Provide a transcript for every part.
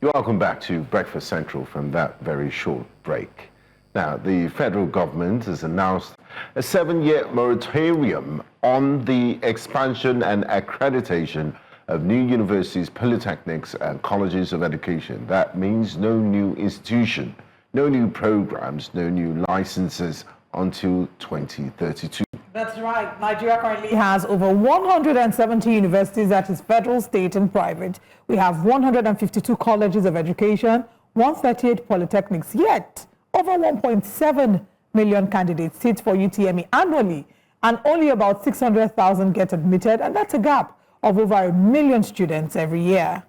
You're welcome back to Breakfast Central from that very short break. Now, the federal government has announced a 7-year moratorium on the expansion and accreditation of new universities, polytechnics, and colleges of education. That means no new institution, no new programs, no new licenses until 2032. That's right. Nigeria currently has over 170 universities, that is federal, state, and private. We have 152 colleges of education, 138 polytechnics, yet over 1.7 million candidates sit for UTME annually, and only about 600,000 get admitted, and that's a gap of over 1 million students every year.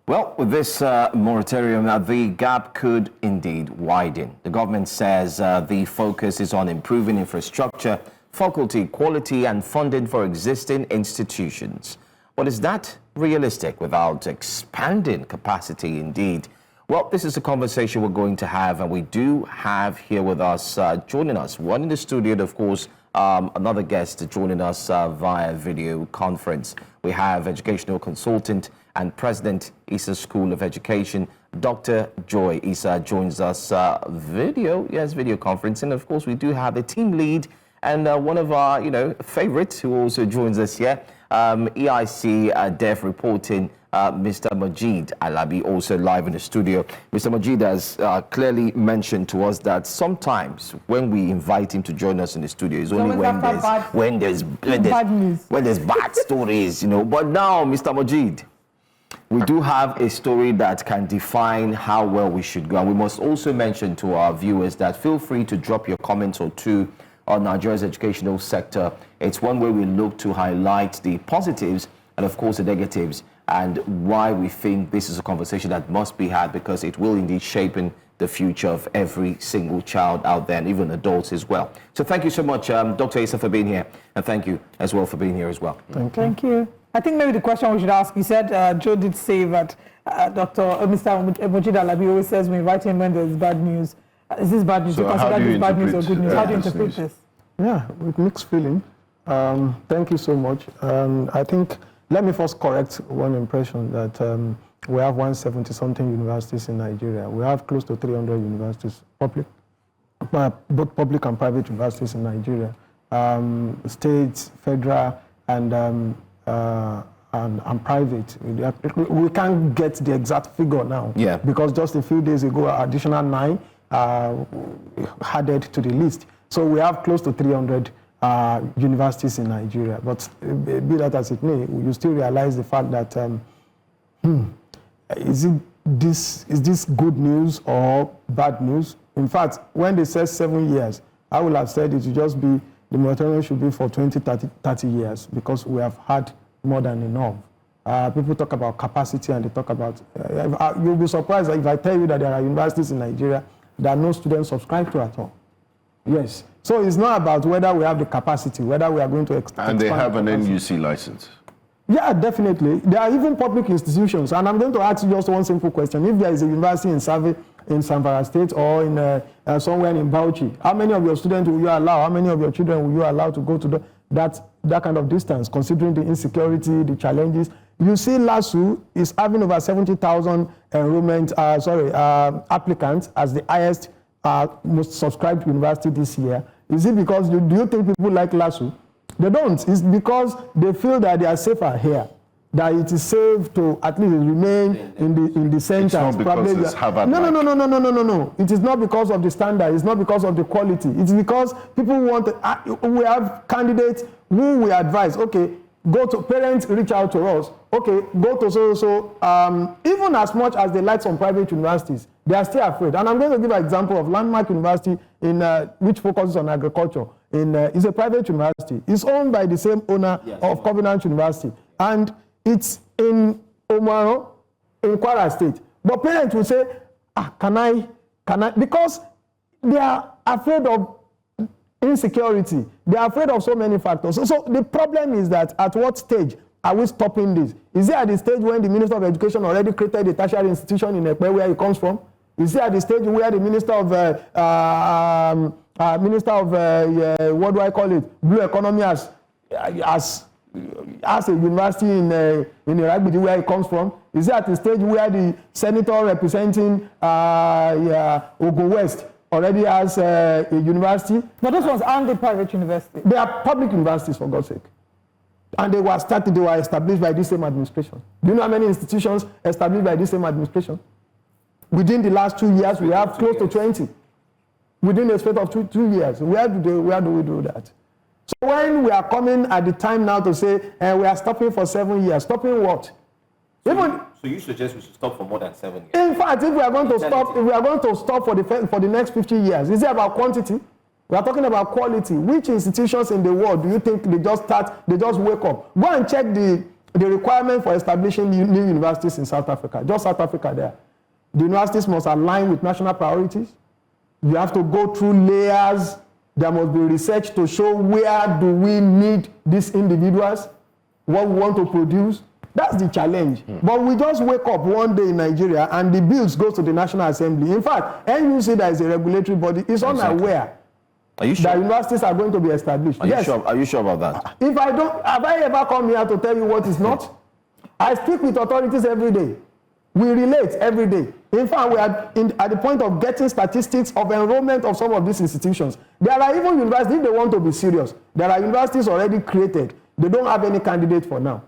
Well, with this moratorium, the gap could indeed widen. The government says the focus is on improving infrastructure, faculty quality, and funding for existing institutions. But is that realistic without expanding capacity indeed? Well, this is a conversation we're going to have, and we do have here with us, joining us, one in the studio, and of course, another guest joining us via video conference. We have educational consultant and president, Issa School of Education, Dr. Joy Issa joins us video conference. And of course, we do have the team lead and one of our, favorites who also joins us here, EIC Dev reporting, Mr. Mojeed Alabi, also live in the studio. Mr. Mojeed has clearly mentioned to us that sometimes when we invite him to join us in the studio, it's only when there's bad stories, But now, Mr. Mojeed, we do have a story that can define how well we should go. And we must also mention to our viewers that feel free to drop your comments or two on Nigeria's educational sector. It's one way we look to highlight the positives and, of course, the negatives, and why we think this is a conversation that must be had, because it will indeed shape in the future of every single child out there, and even adults as well. So thank you so much, Dr. Issa, for being here, and thank you as well for being here as well. Thank you. I think maybe the question we should ask, you said Joe did say that Mr. Mojeed Alabi always says we invite him when there's bad news. Is this bad news? So how do you bad news or good news? How do you interpret this? Yeah, with mixed feeling. Thank you so much. I think, let me first correct one impression that we have 170-something universities in Nigeria. We have close to 300 universities, both public and private universities in Nigeria, states, federal, and private. We can't get the exact figure now, because just a few days ago, additional 9 added to the list. So we have close to 300 universities in Nigeria. But be that as it may, you still realize the fact that is this good news or bad news? In fact, when they said 7 years, I would have said it should just be, the moratorium should be for 20, 30 years, because we have had more than enough. People talk about capacity, and they talk about, you'll be surprised if I tell you that there are universities in Nigeria that no students subscribe to at all. Yes. So it's not about whether we have the capacity, whether we are going to expand. And they have an NUC license. Yeah, definitely. There are even public institutions. And I'm going to ask you just one simple question. If there is a university in Zamfara State, or in somewhere in Bauchi, how many of your students will you allow? How many of your children will you allow to go to that kind of distance, considering the insecurity, the challenges? You see, LASU is having over 70,000 enrollment, applicants as the highest most subscribed university this year. Is it because, do you think people like LASU? They don't. It's because they feel that they are safer here, that it is safe to at least remain in the center. It's not because it's Harvard. No. It is not because of the standard. It's not because of the quality. It's because people want. We have candidates who we advise. Okay, go to parents, reach out to us. Okay, go to so. Even as much as they like some private universities, they are still afraid. And I'm going to give an example of Landmark University, which focuses on agriculture. It's a private university. It's owned by the same owner of Covenant University. And it's in Omaro, in Kwara State. But parents will say, can I? Because they are afraid of insecurity. They are afraid of so many factors. So the problem is that at what stage are we stopping this? Is it at the stage when the Minister of Education already created a tertiary institution in Ekpe, where it comes from? Is it at the stage where the Minister of what do I call it, Blue Economy has has a university in Iragbidi, where he comes from? Is he at a stage where the senator representing Ogun West already has a university? But those ones aren't the private universities. They are public universities, for God's sake. And they were established by this same administration. Do you know how many institutions established by this same administration? Within the last 2 years, we have close to 20. Within the space of two years. Where do we do that? So when we are coming at the time now to say, we are stopping for 7 years, stopping what? So you suggest we should stop for more than 7 years? In fact, if we are going to stop, for the next 50 years, is it about quantity? We are talking about quality. Which institutions in the world do you think they just wake up? Go and check the requirement for establishing new universities in South Africa. Just South Africa there. The universities must align with national priorities. You have to go through layers. There must be research to show where do we need these individuals, what we want to produce. That's the challenge. But we just wake up one day in Nigeria and the bills go to the National Assembly. In fact, NUC, that is a regulatory body, is unaware Are you sure? that universities are going to be established. Are you sure about that? If I don't, have I ever come here to tell you what is not? I speak with authorities every day. We relate every day. In fact, we are at the point of getting statistics of enrollment of some of these institutions. There are even universities, if they want to be serious, there are universities already created. They don't have any candidate for now.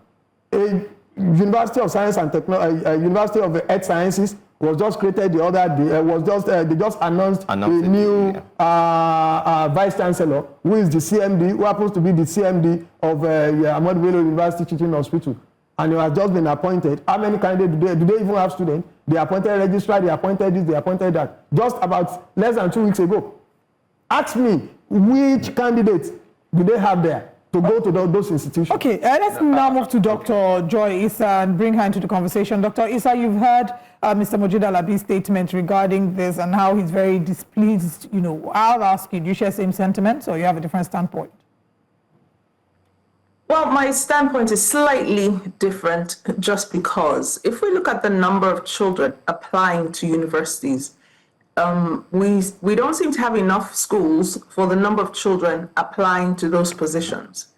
A University of Science and Technology, University of Earth Sciences was just created the other day. They just announced a new vice chancellor, who is the CMD, who happens to be the CMD of Ahmadu Bello University Teaching Hospital. And he has just been appointed. How many candidates do they even have students? They appointed registrar, they appointed this, they appointed that. Just about less than 2 weeks ago. Ask me, which candidates do they have there to go to those institutions? Okay, let's now move to Dr. Joy Issa and bring her into the conversation. Dr. Issa, you've heard Mr. Mojeed Alabi's statement regarding this and how he's very displeased. I'll ask you, do you share the same sentiments or you have a different standpoint? Well, my standpoint is slightly different just because if we look at the number of children applying to universities, we don't seem to have enough schools for the number of children applying to those positions.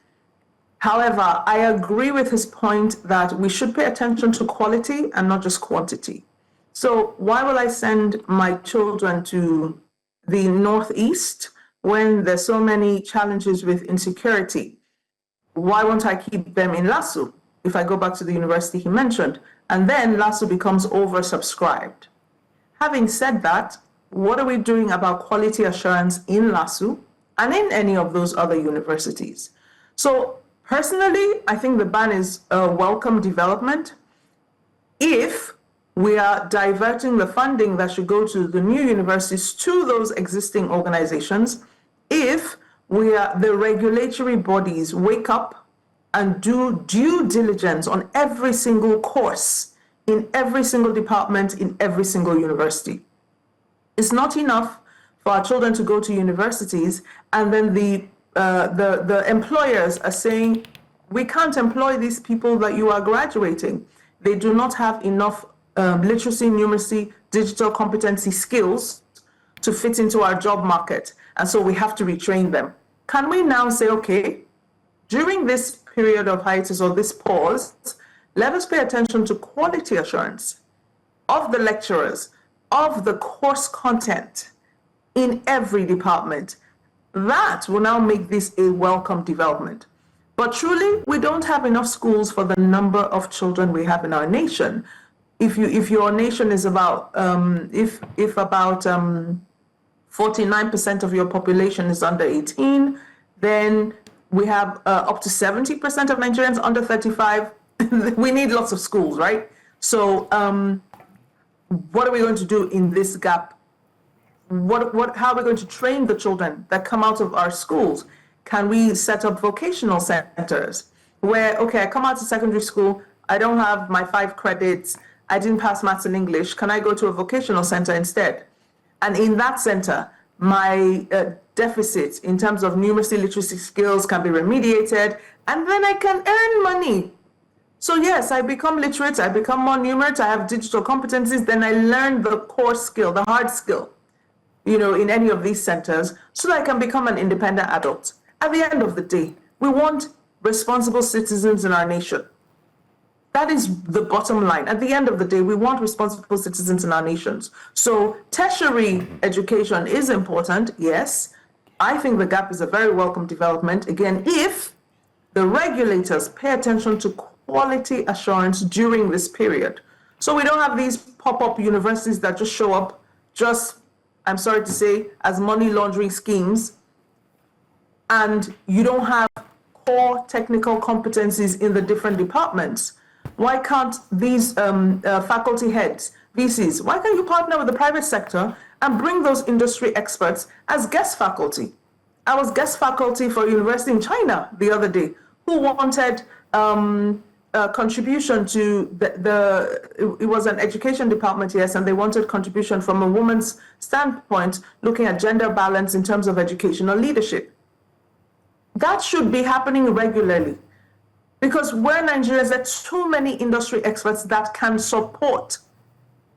However, I agree with his point that we should pay attention to quality and not just quantity. So why will I send my children to the Northeast when there's so many challenges with insecurity? Why won't I keep them in LASU if I go back to the university he mentioned? And then LASU becomes oversubscribed. Having said that, what are we doing about quality assurance in LASU and in any of those other universities? So personally, I think the ban is a welcome development if we are diverting the funding that should go to the new universities to those existing organizations, if the regulatory bodies wake up and do due diligence on every single course in every single department in every single university. It's not enough for our children to go to universities and then the employers are saying, we can't employ these people that you are graduating. They do not have enough literacy, numeracy, digital competency skills to fit into our job market. And so we have to retrain them. Can we now say, okay, during this period of hiatus or this pause, let us pay attention to quality assurance of the lecturers, of the course content in every department. That will now make this a welcome development. But truly, we don't have enough schools for the number of children we have in our nation. If your nation is about, if about 49% of your population is under 18, then we have up to 70% of Nigerians under 35. We need lots of schools, right? So what are we going to do in this gap? How are we going to train the children that come out of our schools? Can we set up vocational centers where, okay, I come out of secondary school, I don't have my 5 credits, I didn't pass maths and English, can I go to a vocational center instead? And in that center, my deficit in terms of numeracy, literacy skills can be remediated, and then I can earn money. So yes, I become literate, I become more numerate, I have digital competencies, then I learn the core skill, the hard skill, in any of these centers, so that I can become an independent adult. At the end of the day, we want responsible citizens in our nation. That is the bottom line. At the end of the day, we want responsible citizens in our nations. So tertiary education is important, yes. I think the gap is a very welcome development. Again, if the regulators pay attention to quality assurance during this period. So we don't have these pop-up universities that just show up I'm sorry to say, as money laundering schemes, and you don't have core technical competencies in the different departments. Why can't these faculty heads, VCs, why can't you partner with the private sector and bring those industry experts as guest faculty? I was guest faculty for a university in China the other day who wanted a contribution to it was an education department, yes, and they wanted contribution from a woman's standpoint, looking at gender balance in terms of educational leadership. That should be happening regularly. Because we're Nigerians, there are too many industry experts that can support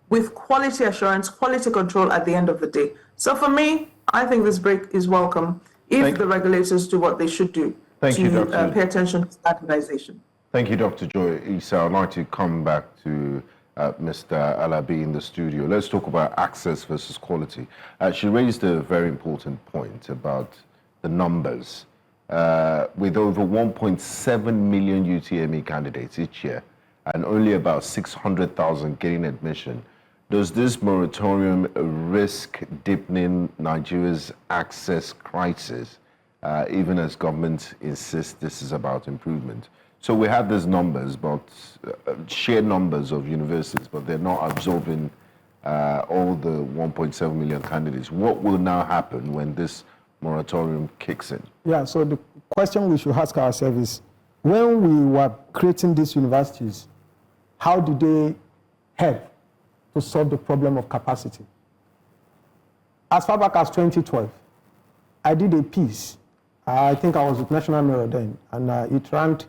with quality assurance, quality control at the end of the day. So for me, I think this break is welcome if the regulators do what they should do to pay attention to standardization. Thank you, Dr. Joy Issa. I'd like to come back to Mr. Alabi in the studio. Let's talk about access versus quality. She raised a very important point about the numbers. With over 1.7 million UTME candidates each year and only about 600,000 getting admission, does this moratorium risk deepening Nigeria's access crisis, even as government insists this is about improvement? So we have these numbers, but sheer numbers of universities, but they're not absorbing all the 1.7 million candidates. What will now happen when this moratorium kicks in? Yeah, so the question we should ask ourselves is, when we were creating these universities, how did they help to solve the problem of capacity? As far back as 2012, I did a piece. I think I was with National Mirror then, and it ranked,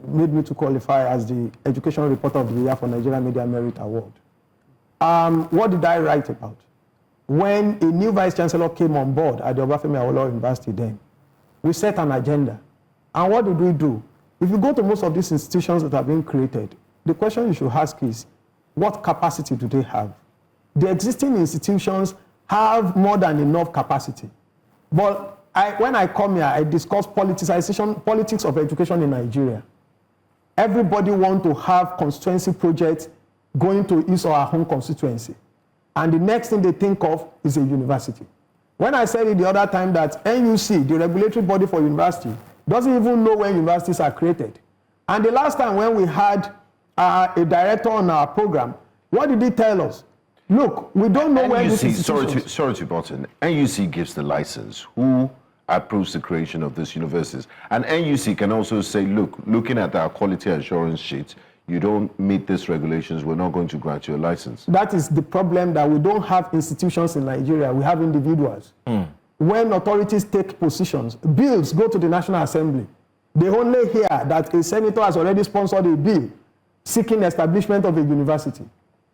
made me to qualify as the Educational Reporter of the Year for Nigeria Media Merit Award. What did I write about? When a new vice chancellor came on board at the Obafemi Awolowo University then, we set an agenda. And what did we do? If you go to most of these institutions that have been created, the question you should ask is, what capacity do they have? The existing institutions have more than enough capacity. But when I come here, I discuss politics of education in Nigeria. Everybody wants to have constituency projects going to his or her home constituency. And the next thing they think of is a university. When I said it the other time that NUC, the regulatory body for university, doesn't even know when universities are created. And the last time when we had a director on our program, what did he tell us? Look, we don't know when this institutions... Sorry to butt in. NUC gives the license. Who approves the creation of these universities? And NUC can also say, look, looking at our quality assurance sheet, you don't meet these regulations, we're not going to grant you a license. That is the problem, that we don't have institutions in Nigeria, we have individuals. When authorities take positions, bills go to the National Assembly. They only hear that a senator has already sponsored a bill seeking establishment of a university.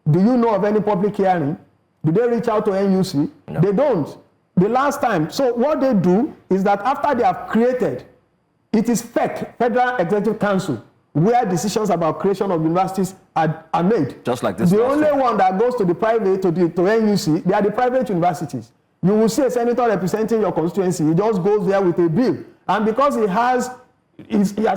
Do you know of any public hearing? Do they reach out to NUC? No. They don't. The last time, so what they do is that after they have created, it is FEC, Federal Executive Council, where decisions about creation of universities are made. Just like this. The only one that goes to the private, to NUC, they are the private universities. You will see a senator representing your constituency, he just goes there with a bill. And because he has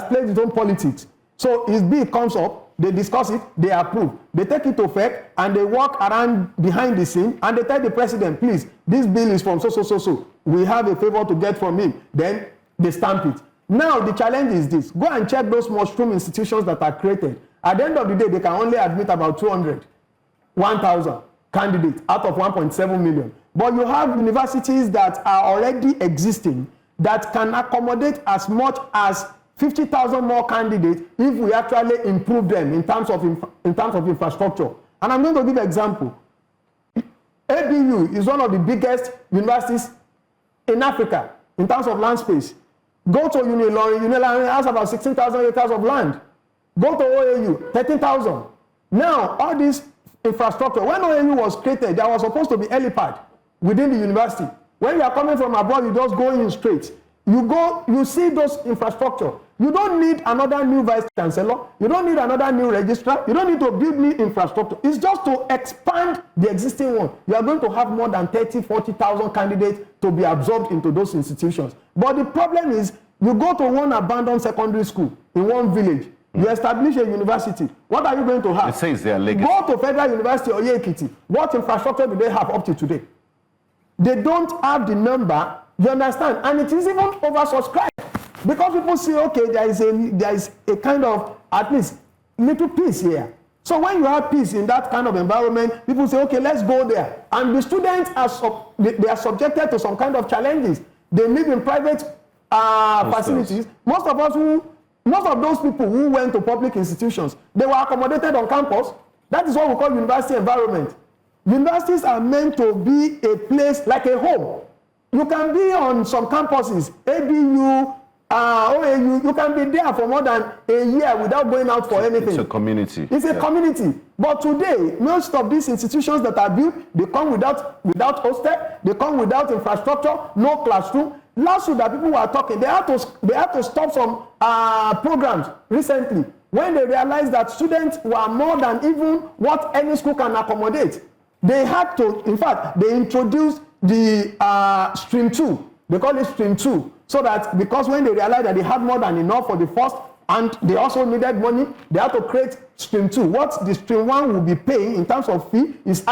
played his own politics, so his bill comes up, they discuss it, they approve. They take it to FEC and they walk around behind the scene and they tell the president, please, this bill is from so. We have a favor to get from him. Then they stamp it. Now the challenge is this. Go and check those mushroom institutions that are created. At the end of the day, they can only admit about 1,000 candidates out of 1.7 million. But you have universities that are already existing that can accommodate as much as 50,000 more candidates if we actually improve them in terms of infrastructure. And I'm going to give an example. ABU is one of the biggest universities in Africa in terms of land space. Go to Unilorin has about 16,000 acres of land. Go to OAU, 13,000. Now, all this infrastructure, when OAU was created, there was supposed to be helipad within the university. When you are coming from abroad, you just go in straight. you see those infrastructure. You don't need another new vice chancellor. You don't need another new registrar. You don't need to build new infrastructure. It's just to expand the existing one. You are going to have more than 30, 40,000 candidates to be absorbed into those institutions. But the problem is, you go to one abandoned secondary school in one village. You establish a university. What are you going to have? It says they are legacy. Go to Federal University or Ekiti. What infrastructure do they have up to today? They don't have the number, you understand? And it is even oversubscribed. Because people say, okay, there is a kind of, at least, little peace here. So when you have peace in that kind of environment, people say, okay, let's go there. And the students they are subjected to some kind of challenges. They live in private facilities. Most of those people who went to public institutions, they were accommodated on campus. That is what we call university environment. Universities are meant to be a place like a home. You can be on some campuses, ABU, OAU, you can be there for more than a year without going out for anything. It's a community. It's a community. But today, most of these institutions that are built, they come without hostel, they come without infrastructure, no classroom. Last week that people were talking, they had to stop some programs recently when they realized that students were more than even what any school can accommodate. They had to, in fact, they introduced the stream 2. They call it stream 2. So that because when they realized that they had more than enough for the first and they also needed money, they had to create stream 2. What the stream 1 will be paying in terms of fee is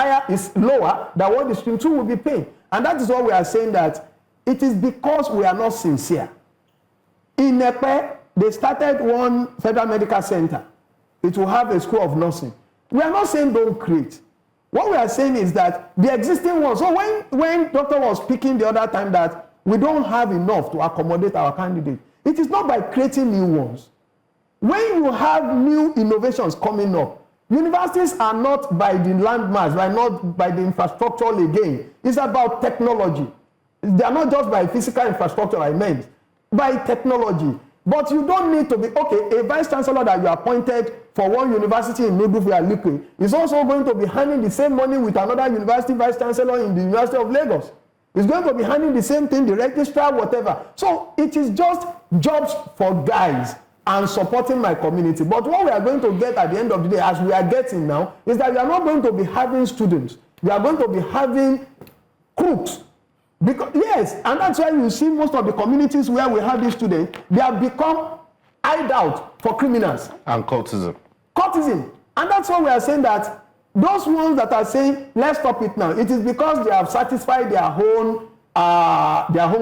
lower than what the stream 2 will be paying. And that is what we are saying, that it is because we are not sincere. In Nepe, they started one federal medical center. It will have a school of nursing. We are not saying don't create. What we are saying is that the existing ones, so when doctor was speaking the other time that we don't have enough to accommodate our candidate, it is not by creating new ones. When you have new innovations coming up, universities are not by the landmass, not by the infrastructure again. It's about technology. They are not just by physical infrastructure, I meant, by technology. But you don't need to be, okay, a vice chancellor that you appointed for one university in Nudufu and Likwe is also going to be handing the same money with another university vice chancellor in the University of Lagos. It's going to be handling the same thing, the registrar, whatever. So it is just jobs for guys and supporting my community. But what we are going to get at the end of the day, as we are getting now, is that we are not going to be having students. We are going to be having crooks. Because, yes, and that's why you see most of the communities where we have these students, they have become hideout for criminals. And cultism. Cultism. And that's why we are saying that those ones that are saying, let's stop it now, it is because they have satisfied their own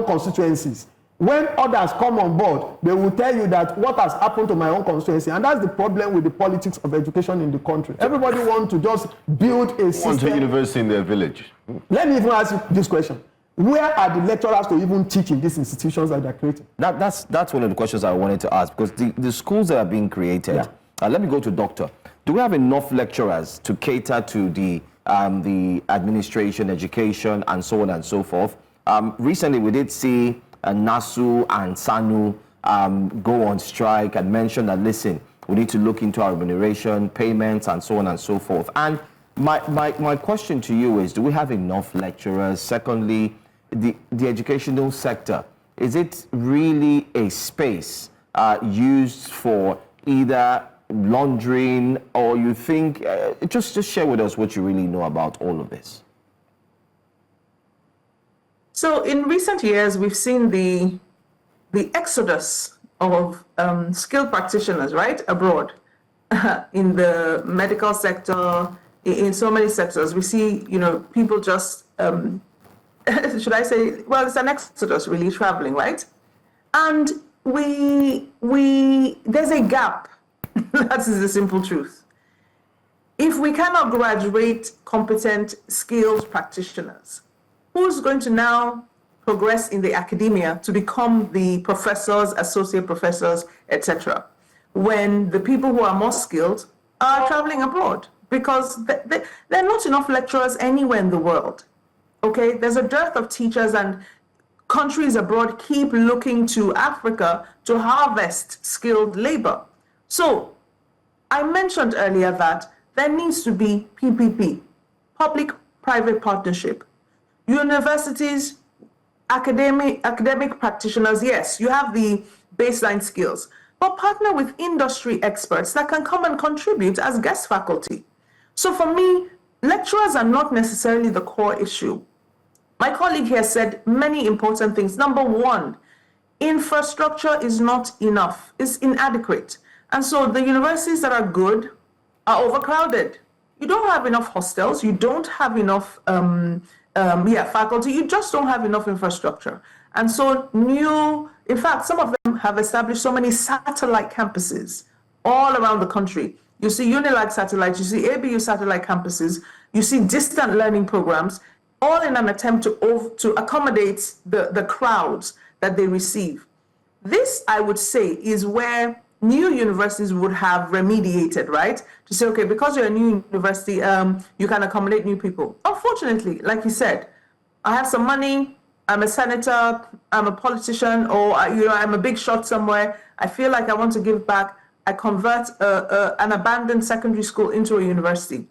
constituencies. When others come on board, they will tell you that what has happened to my own constituency. And that's the problem with the politics of education in the country. Everybody wants to just build a system. Want a university in their village. Let me even ask you this question. Where are the lecturers to even teach in these institutions that they're creating? That's one of the questions I wanted to ask, because the schools that are being created, let me go to doctor. Do we have enough lecturers to cater to the administration, education, and so on and so forth? Recently, we did see NASU and SANU go on strike and mention that, listen, we need to look into our remuneration, payments, and so on and so forth. And my question to you is, do we have enough lecturers? Secondly, the educational sector, is it really a space used for either laundering, or you think, just share with us what you really know about all of this? So in recent years, we've seen the exodus of skilled practitioners, right, abroad, in the medical sector, in so many sectors. We see, people just, should I say, well, it's an exodus really, traveling, right? And there's a gap. That is the simple truth. If we cannot graduate competent, skilled practitioners, who's going to now progress in the academia to become the professors, associate professors, etc., when the people who are more skilled are traveling abroad? Because there are not enough lecturers anywhere in the world. Okay, there's a dearth of teachers, and countries abroad keep looking to Africa to harvest skilled labor. So I mentioned earlier that there needs to be PPP, public-private partnership. Universities academic practitioners, yes, you have the baseline skills, but partner with industry experts that can come and contribute as guest faculty. So for me, lecturers are not necessarily the core issue. My colleague here said many important things. Number one, infrastructure is not enough, it's inadequate. And so the universities that are good are overcrowded. You don't have enough hostels, you don't have enough faculty, you just don't have enough infrastructure. And so in fact, some of them have established so many satellite campuses all around the country. You see Unilag satellites, you see ABU satellite campuses, you see distant learning programs, all in an attempt to accommodate the crowds that they receive. This, I would say, is where new universities would have remediated, right? To say, okay, because you're a new university, you can accommodate new people. Unfortunately, like you said, I have some money, I'm a senator, I'm a politician, or I'm a big shot somewhere. I feel like I want to give back. I convert an abandoned secondary school into a university.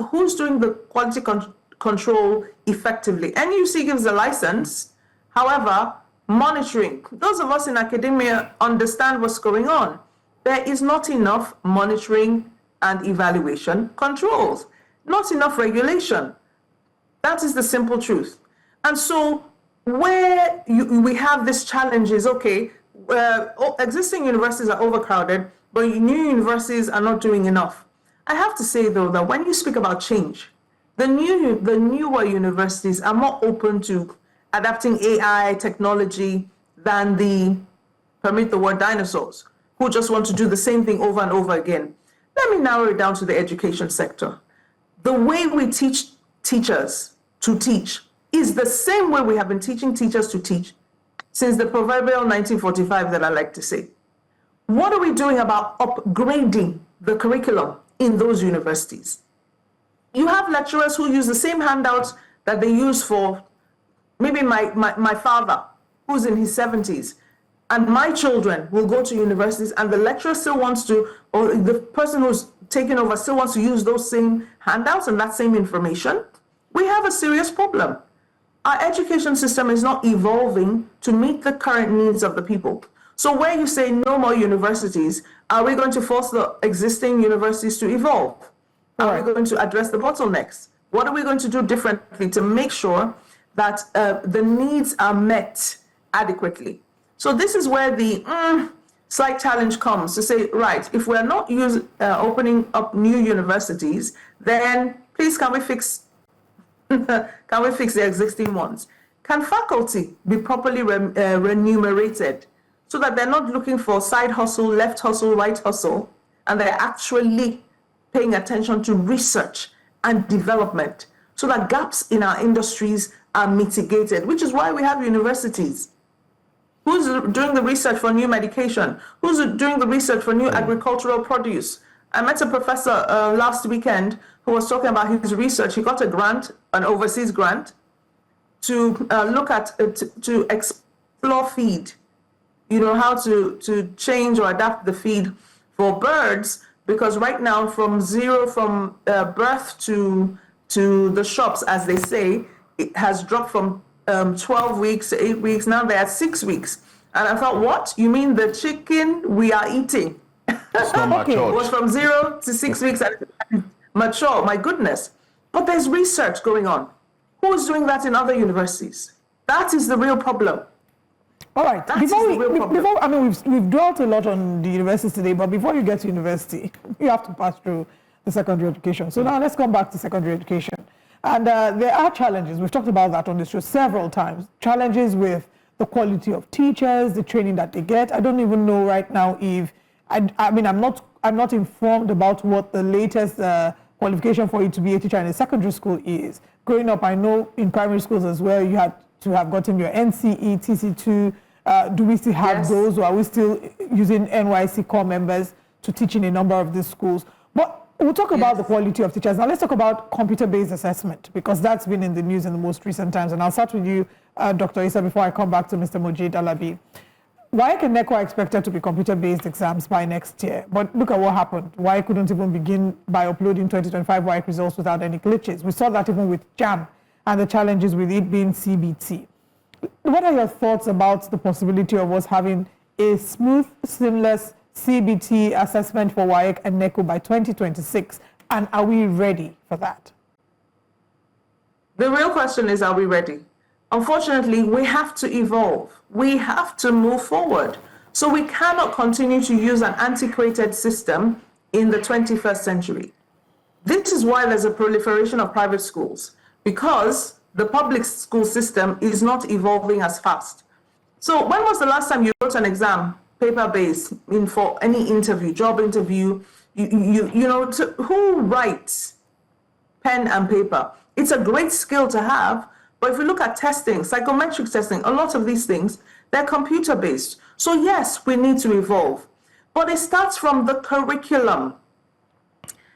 Who's doing the quality control effectively? NUC gives a license. However, monitoring, those of us in academia understand what's going on. There is not enough monitoring and evaluation controls, not enough regulation. That is the simple truth. And so where we have this challenge is, okay, existing universities are overcrowded, but new universities are not doing enough. I have to say, though, that when you speak about change, the newer universities are more open to adapting AI technology than permit the word dinosaurs, who just want to do the same thing over and over again. Let me narrow it down to the education sector. The way we teach teachers to teach is the same way we have been teaching teachers to teach since the proverbial 1945 that I like to say. What are we doing about upgrading the curriculum in those universities? You have lecturers who use the same handouts that they use for maybe my father, who's in his 70s, and my children will go to universities and the lecturer still wants to, or the person who's taking over still wants to use those same handouts and that same information. We have a serious problem. Our education system is not evolving to meet the current needs of the people. So where you say no more universities, are we going to force the existing universities to evolve? Are we going to address the bottlenecks? What are we going to do differently to make sure that the needs are met adequately? So this is where the slight challenge comes to say, right, if we're not opening up new universities, then please can we fix the existing ones? Can faculty be properly remunerated so that they're not looking for side hustle, left hustle, right hustle, and they're actually paying attention to research and development so that gaps in our industries are mitigated, which is why we have universities. Who's doing the research for new medication? Who's doing the research for new agricultural produce? I met a professor last weekend who was talking about his research. He got a grant, an overseas grant, to look at, to explore feed, how to change or adapt the feed for birds, because right now from birth to the shops, as they say, it has dropped from 12 weeks to 8 weeks. Now they're at 6 weeks. And I thought, what? You mean the chicken we are eating? It's not matured. Was from 0 to 6 weeks and mature, my goodness. But there's research going on. Who's doing that in other universities? That is the real problem. All right. We've dwelt a lot on the universities today, but before you get to university, you have to pass through the secondary education. So now let's come back to secondary education. And there are challenges. We've talked about that on this show several times. Challenges with the quality of teachers, the training that they get. I don't even know right now if, I'm not informed about what the latest qualification for you to be a teacher in a secondary school is. Growing up, I know in primary schools as well, you had to have gotten your NCE, TC2. Do we still have those, or are we still using NYC core members to teach in a number of these schools? But we'll talk about the quality of teachers. Now let's talk about computer-based assessment, because that's been in the news in the most recent times. And I'll start with you, Dr. Issa, before I come back to Mr. Mojeed Alabi. WAEC and NECO are expected to be computer-based exams by next year. But look at what happened. WAEC couldn't even begin by uploading 2025 WAEC results without any glitches. We saw that even with JAM and the challenges with it being CBT. What are your thoughts about the possibility of us having a smooth, seamless CBT assessment for WAEC and NECO by 2026? And are we ready for that? The real question is, are we ready? Unfortunately, we have to evolve. We have to move forward. So we cannot continue to use an antiquated system in the 21st century. This is why there's a proliferation of private schools, because the public school system is not evolving as fast. So when was the last time you wrote an exam, paper-based, for any interview, job interview? Who writes pen and paper? It's a great skill to have, but if you look at testing, psychometric testing, a lot of these things, they're computer-based. So yes, we need to evolve, but it starts from the curriculum.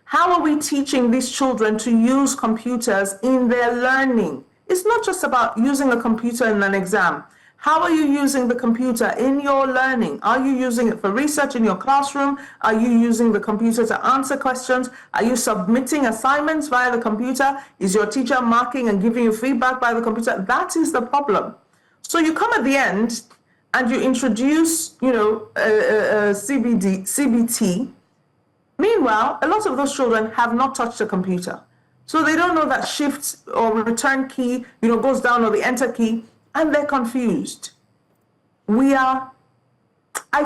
How are we teaching these children to use computers in their learning? It's not just about using a computer in an exam. How are you using the computer in your learning? Are you using it for research in your classroom? Are you using the computer to answer questions? Are you submitting assignments via the computer? Is your teacher marking and giving you feedback by the computer? That is the problem. So you come at the end and you introduce, CBT. Meanwhile, a lot of those children have not touched a computer. So they don't know that shift or return key, goes down, or the enter key, and they're confused. I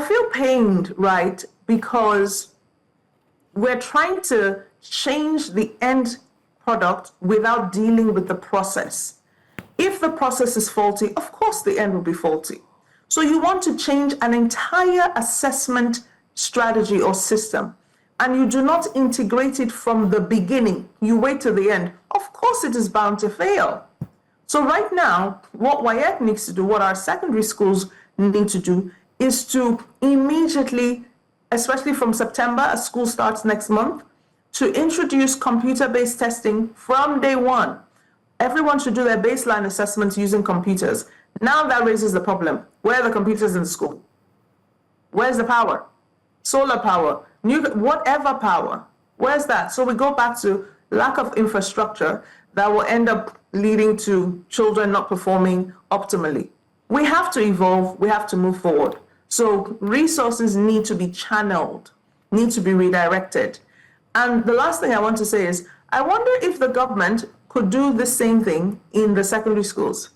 feel pained, right? Because we're trying to change the end product without dealing with the process. If the process is faulty, of course the end will be faulty. So you want to change an entire assessment strategy or system, and you do not integrate it from the beginning. You wait till the end. Of course it is bound to fail. So right now, what WAEC needs to do, what our secondary schools need to do, is to immediately, especially from September, as school starts next month, to introduce computer-based testing from day one. Everyone should do their baseline assessments using computers. Now that raises the problem. Where are the computers in the school? Where's the power? Solar power, whatever power. Where's that? So we go back to lack of infrastructure that will end up leading to children not performing optimally. We have to evolve, we have to move forward. So resources need to be channeled, need to be redirected. And the last thing I want to say is, I wonder if the government could do the same thing in the secondary schools.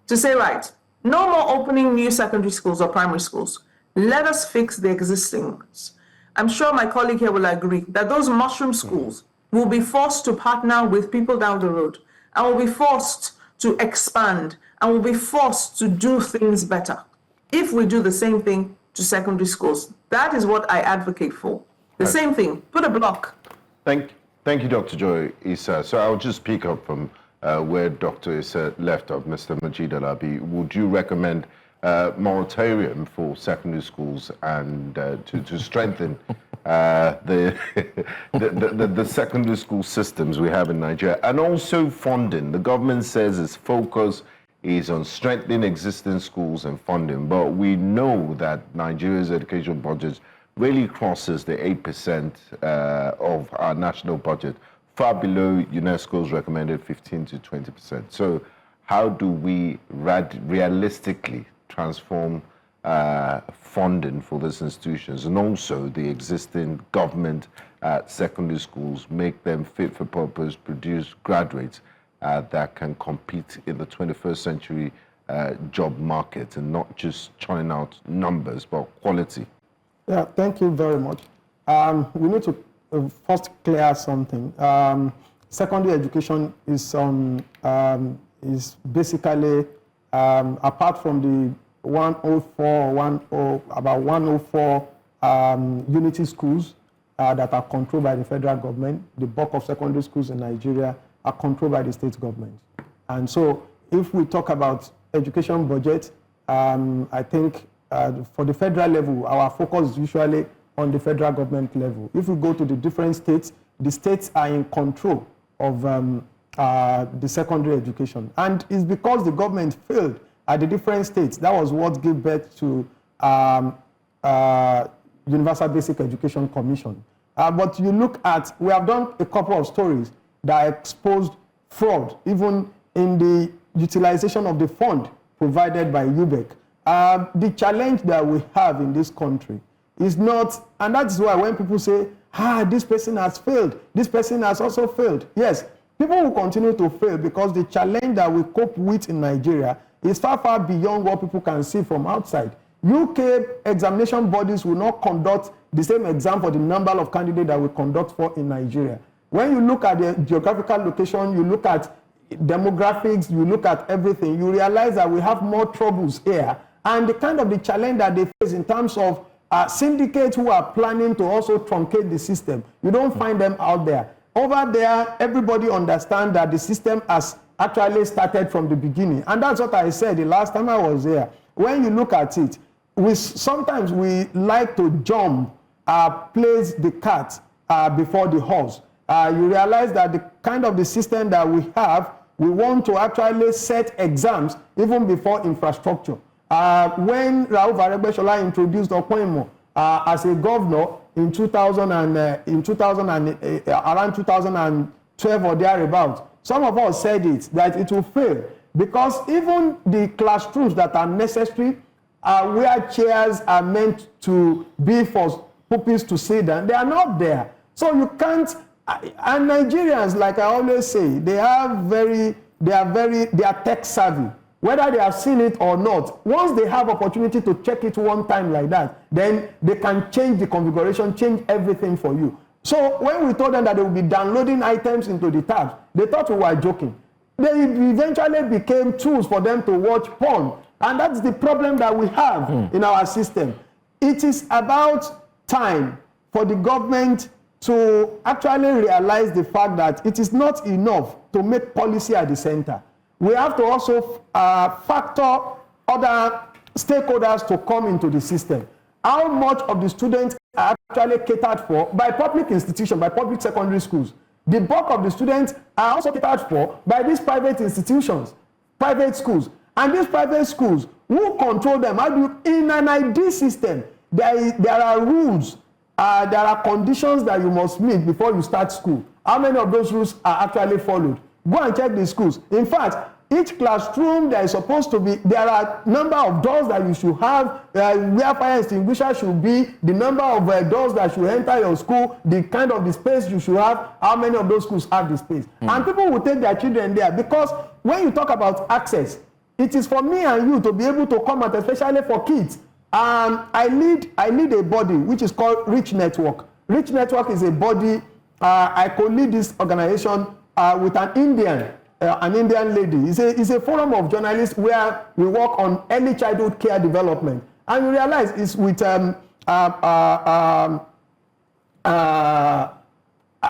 To say, right, no more opening new secondary schools or primary schools. Let us fix the existing ones. I'm sure my colleague here will agree that those mushroom schools will be forced to partner with people down the road, and will be forced to expand, and will be forced to do things better. If we do the same thing to secondary schools, that is what I advocate for. The same thing, put a block. Thank you, Dr. Joy Issa. So I'll just pick up from where Dr. Issa left off, Mr. Mojeed Alabi. Would you recommend moratorium for secondary schools and to strengthen the secondary school systems we have in Nigeria, and also funding? The government says its focus is on strengthening existing schools and funding, but we know that Nigeria's education budget really crosses the 8% of our national budget, far below UNESCO's recommended 15 to 20%. So how do we realistically transform funding for these institutions, and also the existing government secondary schools, make them fit for purpose, produce graduates that can compete in the 21st century job market, and not just churning out numbers, but quality? Yeah, thank you very much. We need to first clear something. Secondary education is basically, apart from the 104 unity schools that are controlled by the federal government, the bulk of secondary schools in Nigeria are controlled by the state government. And so if we talk about education budget, I think for the federal level, our focus is usually on the federal government level. If we go to the different states, the states are in control of the secondary education. And it's because the government failed at the different states. That was what gave birth to Universal Basic Education Commission. But you look at, we have done a couple of stories that exposed fraud, even in the utilization of the fund provided by UBEC. The challenge that we have in this country is not, and that's why when people say, this person has failed, this person has also failed. Yes, people will continue to fail because the challenge that we cope with in Nigeria is far, far beyond what people can see from outside. UK examination bodies will not conduct the same exam for the number of candidates that we conduct for in Nigeria. When you look at the geographical location, you look at demographics, you look at everything, you realize that we have more troubles here. And the kind of the challenge that they face in terms of syndicates who are planning to also truncate the system, you don't find them out there. Over there, everybody understands that the system has actually started from the beginning. And that's what I said the last time I was there. When you look at it, sometimes we like to jump, place the cat before the horse. You realize that the kind of the system that we have, we want to actually set exams even before infrastructure. When Rauf Aregbesola introduced Okwenmo as a governor in 2000 around 2012 or thereabouts, some of us said that it will fail because even the classrooms that are necessary, where chairs are meant to be for pupils to sit down, they are not there. So you can't. And Nigerians, like I always say, they are tech savvy. Whether they have seen it or not, once they have opportunity to check it one time like that, then they can change the configuration, change everything for you. So when we told them that they would be downloading items into the tabs, they thought we were joking. They eventually became tools for them to watch porn. And that's the problem that we have in our system. It is about time for the government to actually realize the fact that it is not enough to make policy at the center. We have to also factor other stakeholders to come into the system. How much of the students are actually catered for by public institutions, by public secondary schools? The bulk of the students are also catered for by these private institutions, private schools. And these private schools, who control them? In an ID system, there are rules, there are conditions that you must meet before you start school. How many of those rules are actually followed? Go and check the schools. In fact, each classroom there is supposed to be, there are number of doors that you should have, where fire extinguisher should be, the number of doors that should enter your school, the kind of the space you should have, how many of those schools have the space. And people will take their children there because when you talk about access, it is for me and you to be able to come out, especially for kids. I lead a body which is called Rich Network. Rich Network is a body, I co-lead this organization with an Indian lady. It's a forum of journalists where we work on early childhood care development. And you realize it's with an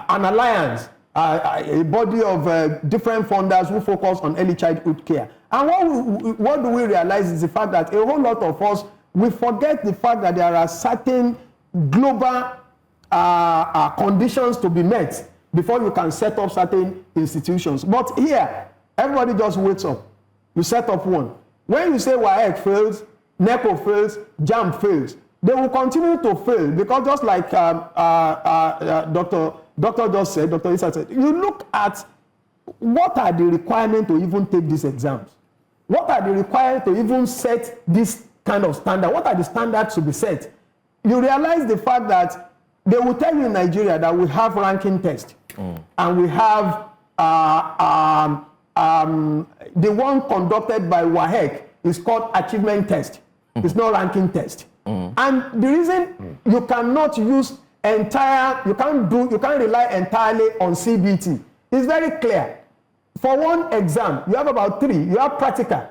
alliance, a body of different funders who focus on early childhood care. And what do we realize is the fact that a whole lot of us, we forget the fact that there are certain global conditions to be met before you can set up certain institutions. But here, everybody just wakes up. You set up one. When you say WAEC fails, NECO fails, JAM fails, they will continue to fail because just like Dr. just said, Dr. Issa said, you look at what are the requirements to even take these exams? What are the requirements to even set this kind of standard? What are the standards to be set? You realize the fact that they will tell you in Nigeria that we have ranking tests. And we have the one conducted by WAEC is called achievement test. It's not ranking test. And the reason you cannot use you can't rely entirely on CBT. It's very clear. For one exam, you have about 3. You have practical.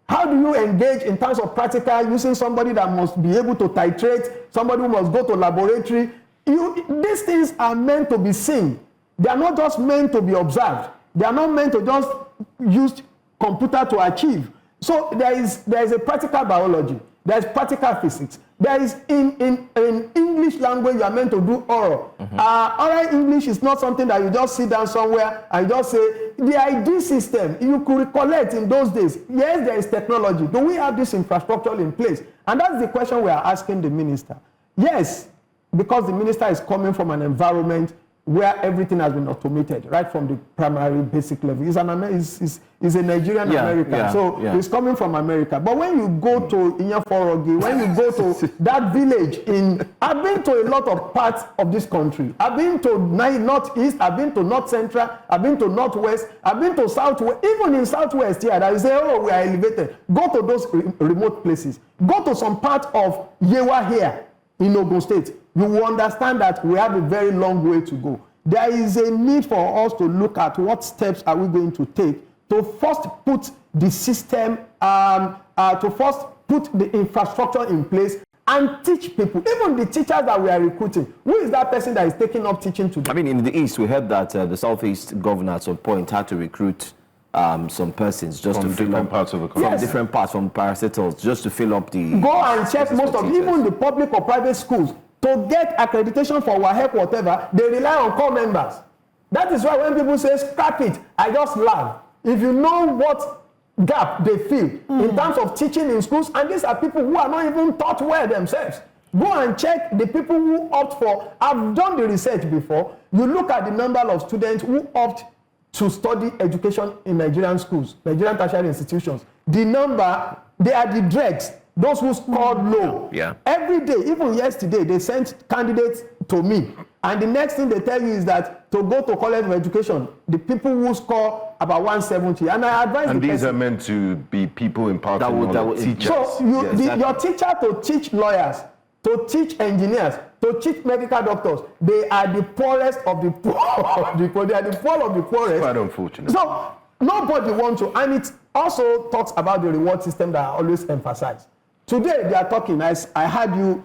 How do you engage in terms of practical using somebody that must be able to titrate, somebody who must go to laboratory? These things are meant to be seen. They are not just meant to be observed. They are not meant to just use computer to achieve. So there is a practical biology. There is practical physics. There is in English language you are meant to do oral. Oral English is not something that you just sit down somewhere and just say, the ID system, you could recollect in those days. Yes, there is technology. Do we have this infrastructure in place? And that's the question we are asking the minister. Yes, because the minister is coming from an environment where everything has been automated, right from the primary basic level. He's a Nigerian American, so he's coming from America. But when you go to Inyaforogi, when you go to that village I've been to a lot of parts of this country. I've been to Northeast, I've been to North Central, I've been to Northwest, I've been to Southwest, even in Southwest here, that you say, oh, we are elevated. Go to those remote places. Go to some part of Yewa here in Ogun State. You will understand that we have a very long way to go. There is a need for us to look at what steps are we going to take to first put the system, to first put the infrastructure in place and teach people, even the teachers that we are recruiting. Who is that person that is taking up teaching today? I mean, in the East, we heard that the Southeast governor at some point had to recruit some persons just from to fill different up parts of the country. from different parts, from parastatals, just to fill up the. Go and check most of even the public or private schools. To get accreditation for WAHEC, whatever, they rely on core members. That is why when people say scrap it, I just laugh. If you know what gap they feel in terms of teaching in schools, and these are people who are not even taught well themselves. Go and check the people who opt for. I've done the research before. You look at the number of students who opt to study education in Nigerian schools, Nigerian tertiary institutions. The number, they are the dregs. Those who scored low. Yeah. Every day, even yesterday, they sent candidates to me. And the next thing they tell you is that to go to college of education, the people who score about 170. And I advise And the these person, are meant to be people imparting knowledge, teachers. so your teacher to teach lawyers, to teach engineers, to teach medical doctors, they are the poorest of the poor of the poor. They are the poor of the poorest. Quite unfortunate. So nobody wants to, and it also talks about the reward system that I always emphasize. Today they are talking, as I heard you,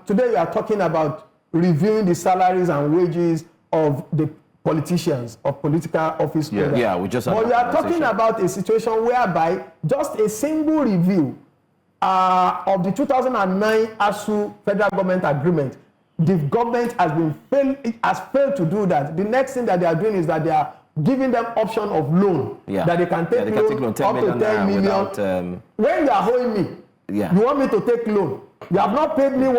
today you are talking about reviewing the salaries and wages of the politicians, of political office holders. Yeah, we just had But that you are talking conversation. about a situation whereby just a single review of the 2009 ASU federal government agreement, the government has failed to do that. The next thing that they are doing is that they are giving them option of loan, that they can take loan up to 10 million. Without, when you are owing me, you want me to take loan. You have not paid me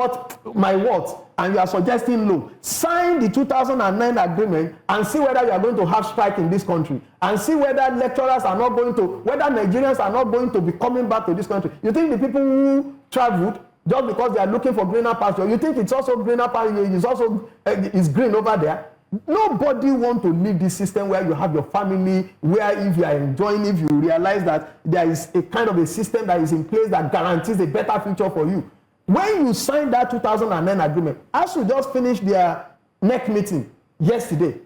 my worth, and you are suggesting loan. Sign the 2009 agreement and see whether you are going to have strike in this country, and see whether lecturers are not going to, whether Nigerians are not going to be coming back to this country. You think the people who traveled just because they are looking for greener pasture, you think it's also greener pasture, it's also it's green over there? Nobody want to leave this system where you have your family, where if you are enjoying, if you realize that there is a kind of a system that is in place that guarantees a better future for you. When you signed that 2009 agreement, ASU just finished their NEC meeting yesterday.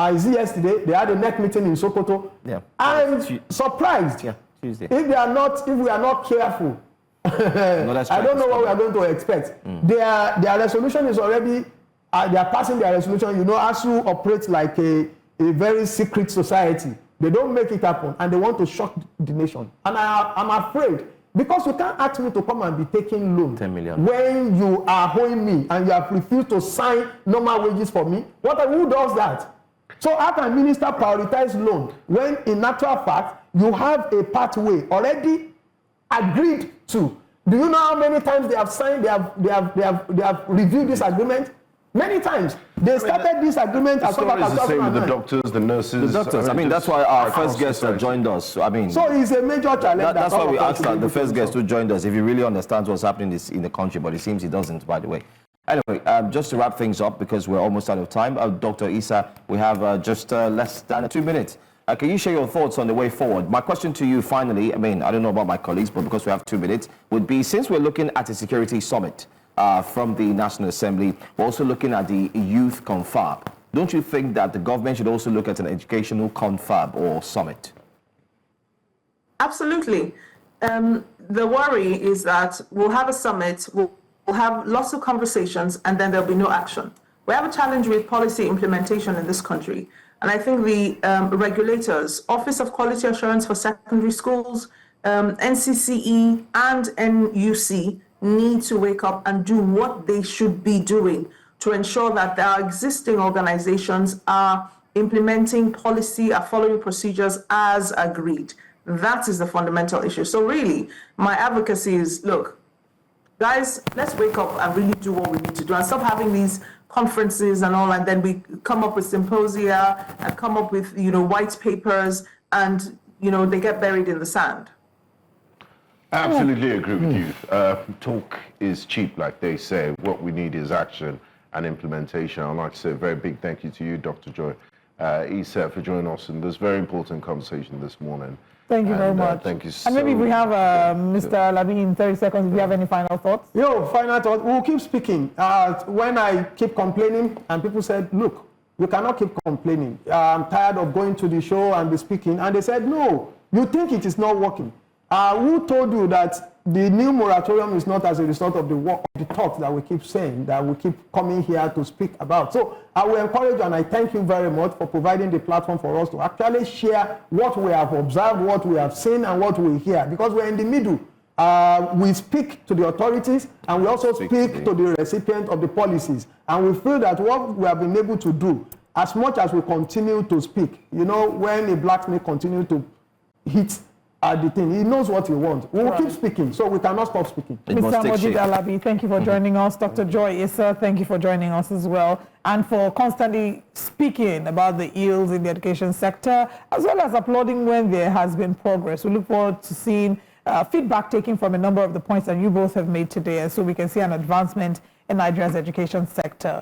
Is it yesterday? They had a NEC meeting in Sokoto. Yeah. I'm surprised. Yeah, Tuesday. If we are not careful, I don't know what we are going to expect. Their resolution is already, they are passing their resolution. You know, ASU operates like a very secret society. They don't make it happen, and they want to shock the nation. And I'm afraid, because you can't ask me to come and be taking loan 10 million. when you are owing me and you have refused to sign normal wages for me. Who does that? So how can minister prioritize loan when in actual fact you have a pathway already agreed to? Do you know how many times they have signed, they have reviewed this agreement? Many times. They started this agreement as far as the same with the 2009. doctors, the nurses. The doctors. I mean, that's why our first guest joined us. So, I mean, So it's a major challenge. that's why we all of us asked should be the able first to guest solve. who joined us if he really understands what's happening in the country, but it seems he doesn't, by the way. Anyway, just to wrap things up, because we're almost out of time, Dr. Issa, we have just less than 2 minutes. Can you share your thoughts on the way forward? My question to you finally, I mean, I don't know about my colleagues, but because we have 2 minutes, would be, since we're looking at a security summit from the National Assembly, we're also looking at the youth confab. Don't you think that the government should also look at an educational confab or summit? Absolutely. The worry is that we'll have a summit, we'll have lots of conversations, and then there'll be no action. We have a challenge with policy implementation in this country. And I think the regulators, Office of Quality Assurance for Secondary Schools, NCCE and NUC need to wake up and do what they should be doing to ensure that our existing organizations are implementing policy, are following procedures as agreed. That is the fundamental issue. So really, my advocacy is, look, guys, let's wake up and really do what we need to do and stop having these conferences and all, and then we come up with symposia and come up with, white papers, and, they get buried in the sand. Absolutely agree with you. Talk is cheap, like they say. What we need is action and implementation. I'd like to say a very big thank you to you, Dr. Joy Issa, for joining us in this very important conversation this morning. Thank you very much. Thank you so much. And maybe we have much. Mr. Alabi in 30 seconds. Do you have any final thoughts? Final thought. We'll keep speaking. When I keep complaining, and people said, look, you cannot keep complaining. I'm tired of going to the show and be speaking. And they said, no, you think it is not working. Who told you that the new moratorium is not as a result of the work, of the talks that we keep saying, that we keep coming here to speak about? So I will encourage you, and I thank you very much for providing the platform for us to actually share what we have observed, what we have seen, and what we hear, because we're in the middle. We speak to the authorities, and we also speak to the recipient of the policies. And we feel that what we have been able to do, as much as we continue to speak, when a blacksmith continues to hit the thing, he knows what he wants. We will keep speaking, so we cannot stop speaking. Mr. Mojeed Alabi, thank you for joining us. Dr. Joy Issa, thank you for joining us as well, and for constantly speaking about the ills in the education sector, as well as applauding when there has been progress. We look forward to seeing feedback taken from a number of the points that you both have made today, so we can see an advancement in Nigeria's education sector.